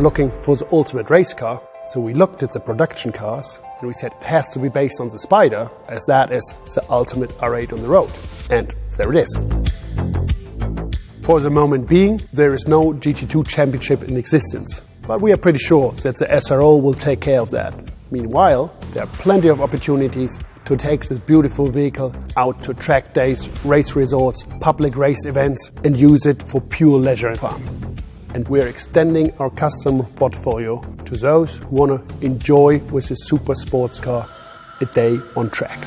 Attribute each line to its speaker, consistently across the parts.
Speaker 1: looking for the ultimate race car, so we looked at the production cars and we said it has to be based on the Spider, as that is the ultimate R8 on the road. And there it is. For the moment being, there is no GT2 championship in existence, but we are pretty sure that the SRO will take care of that. Meanwhile, there are plenty of opportunities to take this beautiful vehicle out to track days, race resorts, public race events, and use it for pure leisure and fun. And we're extending our customer portfolio to those who want to enjoy with a super sports car a day on track.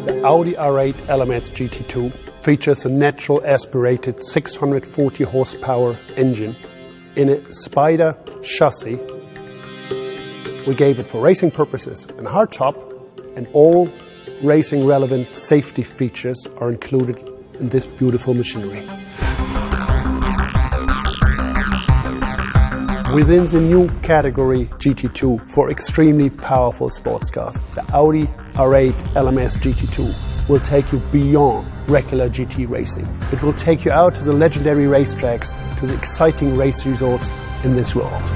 Speaker 1: The Audi R8 LMS GT2 features a natural aspirated 640 horsepower engine in a Spider chassis. We gave it for racing purposes a hardtop, and all racing relevant safety features are included in this beautiful machinery. Within the new category GT2 for extremely powerful sports cars, the Audi R8 LMS GT2 will take you beyond regular GT racing. It will take you out to the legendary racetracks, to the exciting race resorts in this world.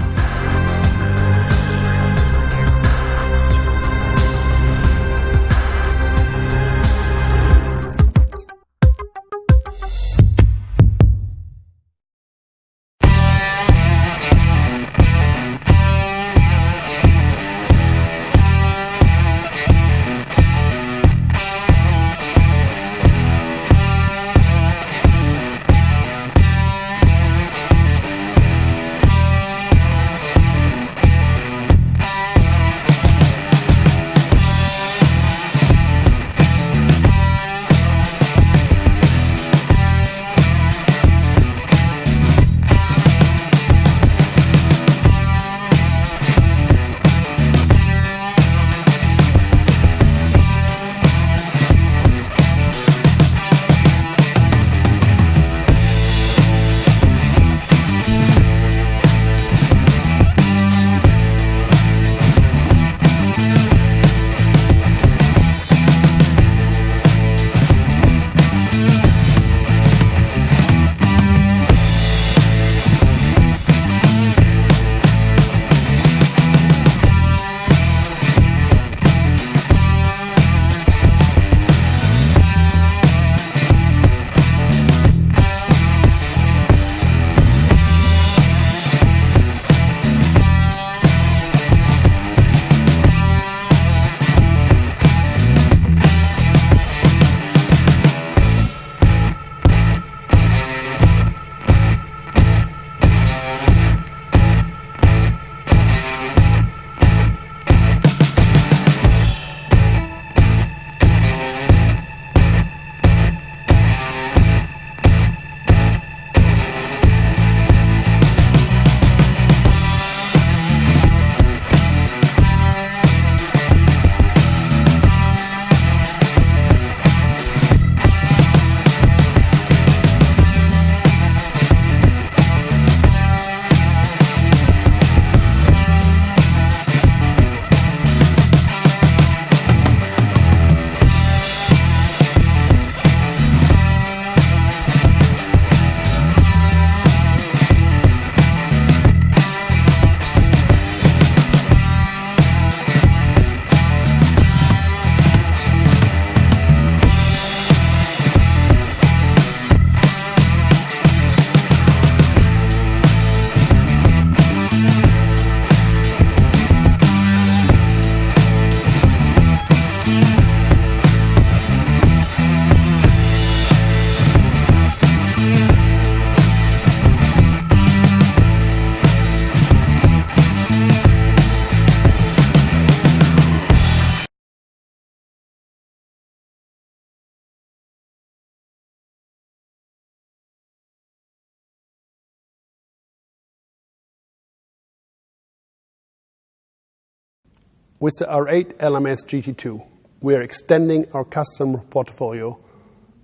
Speaker 1: With the R8 LMS GT2, we are extending our customer portfolio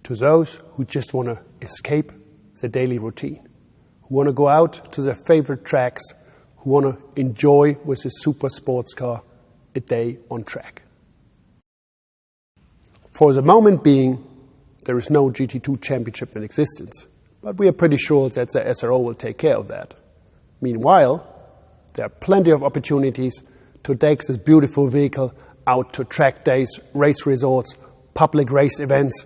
Speaker 1: to those who just want to escape their daily routine, who want to go out to their favorite tracks, who want to enjoy with a super sports car a day on track. For the moment being, there is no GT2 championship in existence, but we are pretty sure that the SRO will take care of that. Meanwhile, there are plenty of opportunities to take this beautiful vehicle out to track days, race resorts, public race events,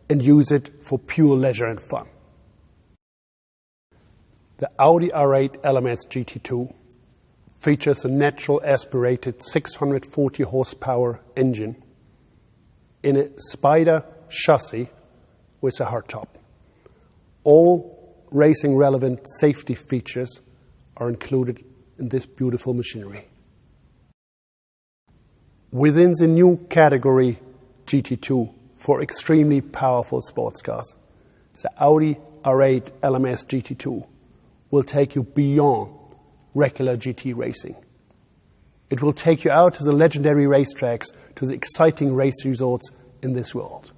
Speaker 1: and use it for pure leisure and fun. The Audi R8 LMS GT2 features a natural aspirated 640 horsepower engine in a Spider chassis with a hardtop. All racing relevant safety features are included in this beautiful machinery. Within the new category GT2 for extremely powerful sports cars, the Audi R8 LMS GT2 will take you beyond regular GT racing. It will take you out to the legendary racetracks, to the exciting race resorts in this world.